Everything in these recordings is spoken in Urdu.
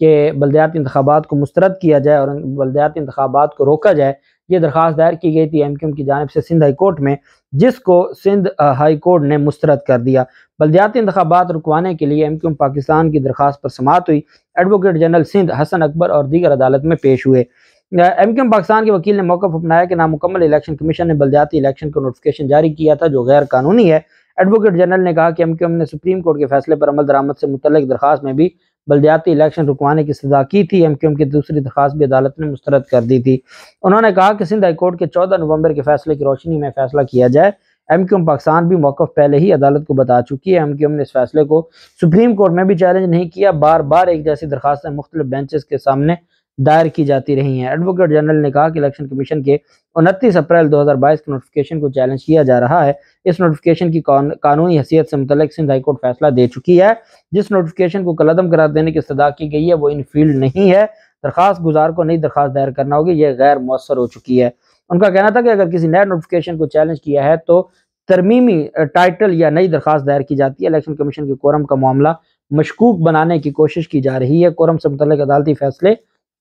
کہ بلدیاتی انتخابات کو مسترد کیا جائے اور بلدیاتی انتخابات کو روکا جائے، یہ درخواست دائر کی گئی تھی ایم کیو ایم کی جانب سے سندھ ہائی کورٹ میں، جس کو سندھ ہائی کورٹ نے مسترد کر دیا۔ بلدیاتی انتخابات رکوانے کے لیے ایم کیو ایم پاکستان کی درخواست پر سماعت ہوئی۔ ایڈوکیٹ جنرل سندھ حسن اکبر اور دیگر عدالت میں پیش ہوئے۔ ایم کیو ایم پاکستان کے وکیل نے موقف اپنایا کہ نامکمل الیکشن کمیشن نے بلدیاتی الیکشن کو نوٹیفیکیشن جاری کیا تھا جو غیر قانونی ہے۔ ایڈوکیٹ جنرل نے کہا کہ ایم کیو ایم نے سپریم کورٹ کے فیصلے پر عمل درآمد سے متعلق درخواست میں بھی بلدیاتی الیکشن رکوانے کی استدعا کی تھی۔ ایم کیو ایم کی دوسری درخواست بھی عدالت نے مسترد کر دی تھی۔ انہوں نے کہا کہ سندھ ہائی کورٹ کے 14 نومبر کے فیصلے کی روشنی میں فیصلہ کیا جائے۔ ایم کیو ایم پاکستان بھی موقف پہلے ہی عدالت کو بتا چکی ہے۔ ایم کیو ایم نے اس فیصلے کو سپریم کورٹ میں بھی چیلنج نہیں کیا، بار بار ایک جیسی درخواستیں مختلف بینچز کے سامنے دائر کی جاتی رہی ہیں۔ ایڈوکیٹ جنرل نے کہا کہ الیکشن کمیشن کے 29 اپریل 2022 کے نوٹیفیکیشن کو چیلنج کیا جا رہا ہے۔ اس نوٹیفیکیشن کی قانونی حیثیت سے متعلق سندھ ہائی کورٹ فیصلہ دے چکی ہے۔ جس نوٹیفیکیشن کو کالعدم قرار دینے کی استدعا کی گئی ہے وہ ان فیلڈ نہیں ہے۔ درخواست گزار کو نئی درخواست دائر کرنا ہوگی، یہ غیر مؤثر ہو چکی ہے۔ ان کا کہنا تھا کہ اگر کسی نئے نوٹیفیکیشن کو چیلنج کیا ہے تو ترمیمی ٹائٹل یا نئی درخواست دائر کی جاتی ہے۔ الیکشن کمیشن کے کورم کا معاملہ مشکوک بنانے کی کوشش کی جا رہی ہے۔ کورم سے متعلق عدالتی فیصلے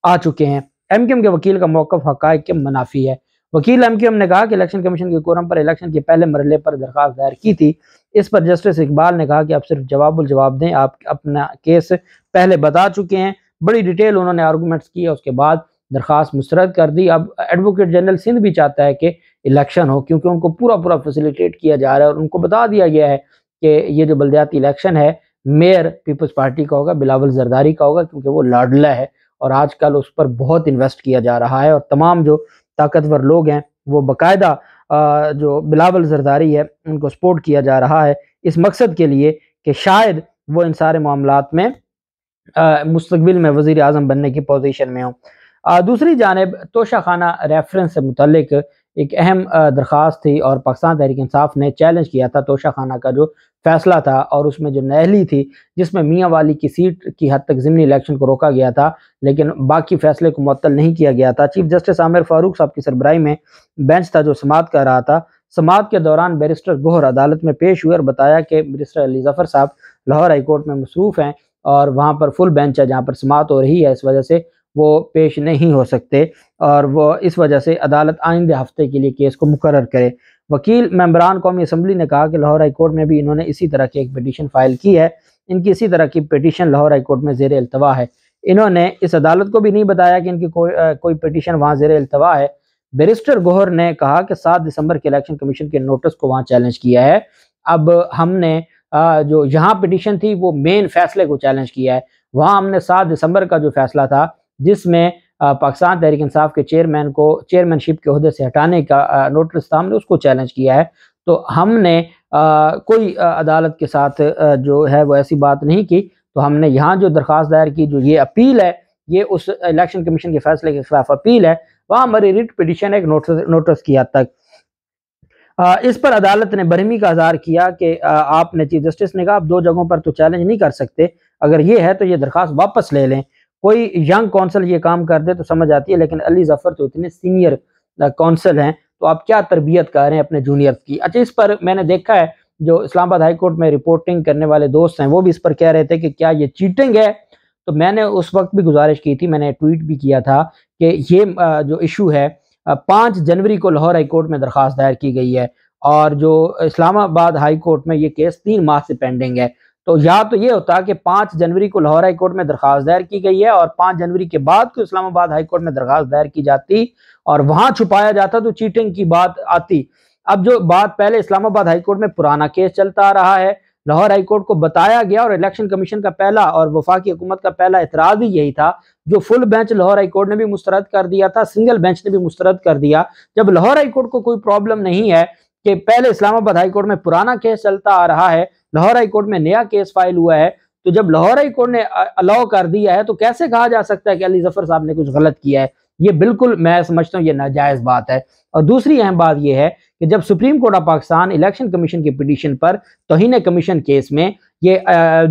آ چکے ہیں۔ ایم کیو ایم کے وکیل کا موقف حقائق کے منافی ہے۔ وکیل ایم کیو ایم نے کہا کہ الیکشن کمیشن کے کورم پر الیکشن کے پہلے مرحلے پر درخواست دائر کی تھی۔ اس پر جسٹس اقبال نے کہا کہ آپ صرف جواب دیں، آپ اپنا کیس پہلے بتا چکے ہیں۔ بڑی ڈیٹیل انہوں نے آرگومنٹس کیے، اس کے بعد درخواست مسترد کر دی۔ اب ایڈوکیٹ جنرل سندھ بھی چاہتا ہے کہ الیکشن ہو، کیونکہ ان کو پورا فیسیلیٹیٹ کیا جا رہا ہے اور ان کو بتا دیا گیا ہے کہ یہ جو بلدیاتی الیکشن ہے میئر پیپلز پارٹی کا ہوگا، بلاول زرداری کا ہوگا، کیونکہ وہ لاڈلا ہے اور آج کل اس پر بہت انویسٹ کیا جا رہا ہے اور تمام جو طاقتور لوگ ہیں وہ باقاعدہ جو بلاول زرداری ہے ان کو سپورٹ کیا جا رہا ہے اس مقصد کے لیے کہ شاید وہ ان سارے معاملات میں مستقبل میں وزیر اعظم بننے کی پوزیشن میں ہوں۔ دوسری جانب توشہ خانہ ریفرنس سے متعلق ایک اہم درخواست تھی اور پاکستان تحریک انصاف نے چیلنج کیا تھا توشہ خانہ کا جو فیصلہ تھا، اور اس میں جو نہلی تھی جس میں میاں والی کی سیٹ کی حد تک ضمنی الیکشن کو روکا گیا تھا لیکن باقی فیصلے کو معطل نہیں کیا گیا تھا۔ چیف جسٹس عامر فاروق صاحب کی سربراہی میں بینچ تھا جو سماعت کر رہا تھا۔ سماعت کے دوران بیرسٹر گوہر عدالت میں پیش ہوئے اور بتایا کہ بیرسٹر علی ظفر صاحب لاہور ہائی کورٹ میں مصروف ہیں اور وہاں پر فل بینچ ہے جہاں پر سماعت ہو رہی ہے، اس وجہ سے وہ پیش نہیں ہو سکتے اور وہ اس وجہ سے عدالت آئندہ ہفتے کے لیے کیس کو مقرر کرے۔ وکیل ممبران قومی اسمبلی نے کہا کہ لاہور ہائی کورٹ میں بھی انہوں نے اسی طرح کی ایک پٹیشن فائل کی ہے۔ ان کی اسی طرح کی پٹیشن لاہور ہائی کورٹ میں زیر التوا ہے۔ انہوں نے اس عدالت کو بھی نہیں بتایا کہ ان کی کوئی پٹیشن وہاں زیر التوا ہے۔ بیرسٹر گوہر نے کہا کہ 7 دسمبر کے الیکشن کمیشن کے نوٹس کو وہاں چیلنج کیا ہے۔ اب ہم نے جو یہاں پٹیشن تھی وہ مین فیصلے کو چیلنج کیا ہے، وہاں ہم نے 7 دسمبر کا جو فیصلہ تھا جس میں پاکستان تحریک انصاف کے چیئرمین کو چیئرمین شپ کے عہدے سے ہٹانے کا نوٹس تھا، ہم نے اس کو چیلنج کیا ہے۔ تو ہم نے کوئی عدالت کے ساتھ جو ہے وہ ایسی بات نہیں کی، تو ہم نے یہاں جو درخواست دائر کی، جو یہ اپیل ہے، یہ اس الیکشن کمیشن کے فیصلے کے خلاف اپیل ہے، وہاں ہماری ریٹ پٹیشن ایک نوٹس کی حد تک۔ اس پر عدالت نے برہمی کا اظہار کیا کہ آپ نے چیف جسٹس نے کہا آپ 2 جگہوں پر تو چیلنج نہیں کر سکتے، اگر یہ ہے تو یہ درخواست واپس لے لیں۔ کوئی ینگ کونسل یہ کام کر دے تو سمجھ آتی ہے، لیکن علی ظفر تو اتنے سینئر کونسل ہیں، تو آپ کیا تربیت کر رہے ہیں اپنے جونیئرز کی۔ اچھا، اس پر میں نے دیکھا ہے جو اسلام آباد ہائی کورٹ میں رپورٹنگ کرنے والے دوست ہیں وہ بھی اس پر کہہ رہے تھے کہ کیا یہ چیٹنگ ہے، تو میں نے اس وقت بھی گزارش کی تھی، میں نے ٹویٹ بھی کیا تھا کہ یہ جو ایشو ہے 5 جنوری کو لاہور ہائی کورٹ میں درخواست دائر کی گئی ہے اور جو اسلام آباد ہائی کورٹ میں یہ کیس 3 ماہ سے پینڈنگ ہے۔ تو یا تو یہ ہوتا کہ 5 جنوری کو لاہور ہائی کورٹ میں درخواست دائر کی گئی ہے اور 5 جنوری کے بعد کو اسلام آباد ہائی کورٹ میں درخواست دائر کی جاتی اور وہاں چھپایا جاتا تو چیٹنگ کی بات آتی۔ اب جو بات پہلے اسلام آباد ہائی کورٹ میں پرانا کیس چلتا آ رہا ہے، لاہور ہائی کورٹ کو بتایا گیا اور الیکشن کمیشن کا پہلا اور وفاقی حکومت کا پہلا اعتراض ہی یہی تھا، جو full bench Lahore high court نے بھی مسترد کر دیا تھا، سنگل بینچ نے بھی مسترد کر دیا۔ جب لاہور ہائی کورٹ کو کوئی پرابلم نہیں ہے کہ پہلے اسلام آباد ہائی کورٹ میں پرانا کیس چلتا آ رہا ہے، لاہور ہائی کورٹ میں نیا کیس فائل ہوا ہے، تو جب لاہور ہائی کورٹ نے الاؤ کر دیا ہے تو کیسے کہا جا سکتا ہے کہ علی ظفر صاحب نے کچھ غلط کیا ہے؟ یہ بالکل میں سمجھتا ہوں یہ ناجائز بات ہے۔ اور دوسری اہم بات یہ ہے کہ جب supreme court of Pakistan election commission کی پٹیشن پر توہین کمیشن کیس میں یہ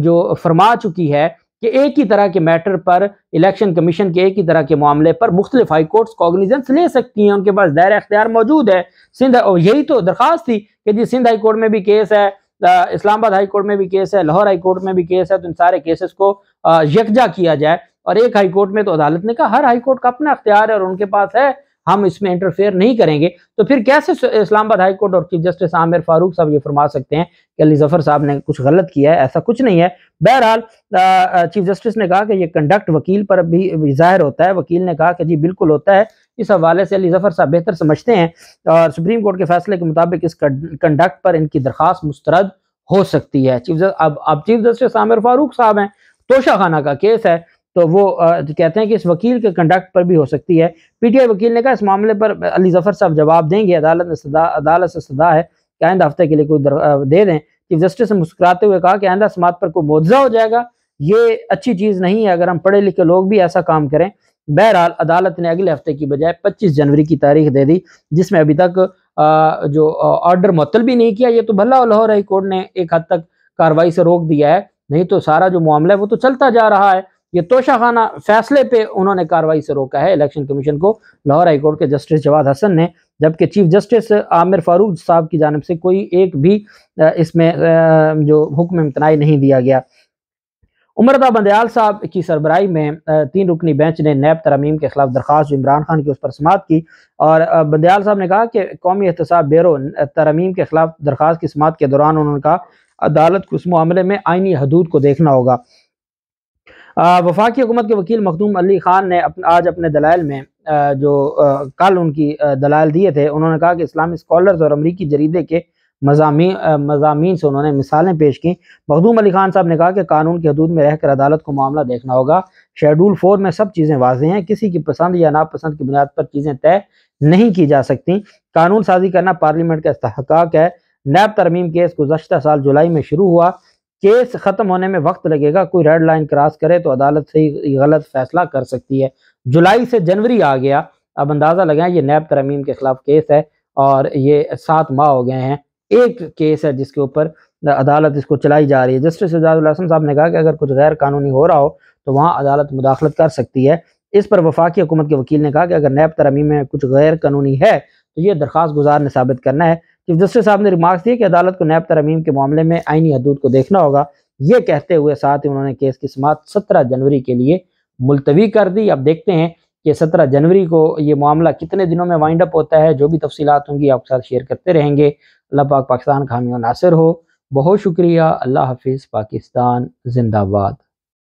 جو فرما چکی ہے کہ ایک ہی طرح کے میٹر پر الیکشن کمیشن کے ایک ہی طرح کے معاملے پر مختلف ہائی کورٹس کوگنیزنس لے سکتی ہیں، ان کے پاس دائرہ اختیار موجود ہے۔ سندھ، اور یہی تو درخواست تھی کہ جی سندھ ہائی کورٹ میں بھی کیس ہے، اسلام آباد ہائی کورٹ میں بھی کیس ہے، لاہور ہائی کورٹ میں بھی کیس ہے، تو ان سارے کیسز کو یکجا کیا جائے۔ اور ایک ہائی کورٹ میں تو عدالت نے کہا ہر ہائی کورٹ کا اپنا اختیار ہے اور ان کے پاس ہے، ہم اس میں انٹرفیئر نہیں کریں گے، تو پھر کیسے اسلام آباد ہائی کورٹ اور چیف جسٹس عامر فاروق صاحب یہ فرما سکتے ہیں کہ علی ظفر صاحب نے کچھ غلط کیا ہے؟ ایسا کچھ نہیں ہے۔ بہرحال چیف جسٹس نے کہا کہ یہ کنڈکٹ وکیل پر بھی ظاہر ہوتا ہے، وکیل نے کہا کہ جی بالکل ہوتا ہے، اس حوالے سے علی ظفر صاحب بہتر سمجھتے ہیں اور سپریم کورٹ کے فیصلے کے مطابق اس کنڈکٹ پر ان کی درخواست مسترد ہو سکتی ہے۔ اب چیف جسٹس عامر فاروق صاحب ہیں، توشہ خانہ کا کیس ہے تو وہ کہتے ہیں کہ اس وکیل کے کنڈکٹ پر بھی ہو سکتی ہے۔ پی ٹی آئی وکیل نے کہا اس معاملے پر علی ظفر صاحب جواب دیں گے، عدالت سے صدا ہے کہ آئندہ ہفتے کے لیے کوئی دے دیں۔ چیف جسٹس نے مسکراتے ہوئے کہا کہ آئندہ سماعت پر کوئی معجزہ ہو جائے گا، یہ اچھی چیز نہیں ہے اگر ہم پڑھے لکھے لوگ بھی ایسا کام کریں۔ بہرحال عدالت نے اگلے ہفتے کی بجائے 25 جنوری کی تاریخ دے دی، جس میں ابھی تک جو آرڈر معطل بھی نہیں کیا۔ یہ تو بھلا لاہور ہائی کورٹ نے ایک حد تک کارروائی سے روک دیا ہے، نہیں تو سارا جو معاملہ ہے وہ تو چلتا جا رہا ہے۔ یہ توشہ خانہ فیصلے پہ انہوں نے کارروائی سے روکا ہے الیکشن کمیشن کو، لاہور ہائی کورٹ کے جسٹس جواد حسن نے، جبکہ چیف جسٹس عامر فاروق صاحب کی جانب سے کوئی ایک بھی اس میں جو حکم امتناعی نہیں دیا گیا۔ عمر رضا بندیال صاحب کی سربراہی میں 3 رکنی بینچ نے نیب ترامیم کے خلاف درخواست جو عمران خان کی اس پر سماعت کی، اور بندیال صاحب نے کہا کہ قومی احتساب بیورو ترامیم کے خلاف درخواست کی سماعت کے دوران انہوں نے کہا عدالت کو اس معاملے میں آئینی حدود کو دیکھنا ہوگا۔ وفاقی حکومت کے وکیل مخدوم علی خان نے آج اپنے دلائل میں جو کل ان کی دلائل دیے تھے، انہوں نے کہا کہ اسلامی اسکالرز اور امریکی جریدے کے مضامین سے انہوں نے مثالیں پیش کی۔ مخدوم علی خان صاحب نے کہا کہ قانون کی حدود میں رہ کر عدالت کو معاملہ دیکھنا ہوگا، شیڈول 4 میں سب چیزیں واضح ہیں، کسی کی پسند یا ناپسند کی بنیاد پر چیزیں طے نہیں کی جا سکتی، قانون سازی کرنا پارلیمنٹ کا استحقاق ہے۔ نیب ترمیم کیس گزشتہ سال جولائی میں شروع ہوا، کیس ختم ہونے میں وقت لگے گا، کوئی ریڈ لائن کراس کرے تو عدالت صحیح غلط فیصلہ کر سکتی ہے۔ جولائی سے جنوری آ گیا، اب اندازہ لگائیں یہ نیب ترمیم کے خلاف کیس ہے اور یہ 7 ماہ ہو گئے ہیں، ایک کیس ہے جس کے اوپر عدالت اس کو چلائی جا رہی ہے۔ جسٹس اعجاز الحسن صاحب نے کہا کہ اگر کچھ غیر قانونی ہو رہا ہو تو وہاں عدالت مداخلت کر سکتی ہے۔ اس پر وفاقی حکومت کے وکیل نے کہا کہ اگر نیب ترمیم میں کچھ غیر قانونی ہے تو یہ درخواست گزار نے ثابت کرنا ہے۔ چیف جسٹس صاحب نے ریمارکس دیے کہ عدالت کو نیب ترمیم کے معاملے میں آئینی حدود کو دیکھنا ہوگا، یہ کہتے ہوئے ساتھ ہی انہوں نے کیس کی سماعت 17 جنوری کے لیے ملتوی کر دی۔ اب دیکھتے ہیں کہ 17 جنوری کو یہ معاملہ کتنے دنوں میں وائنڈ اپ ہوتا ہے، جو بھی تفصیلات ہوں گی آپ کے ساتھ شیئر کرتے رہیں گے۔ اللہ پاک پاکستان کا حامی و ناصر ہو۔ بہت شکریہ، اللہ حافظ، پاکستان زندہ باد۔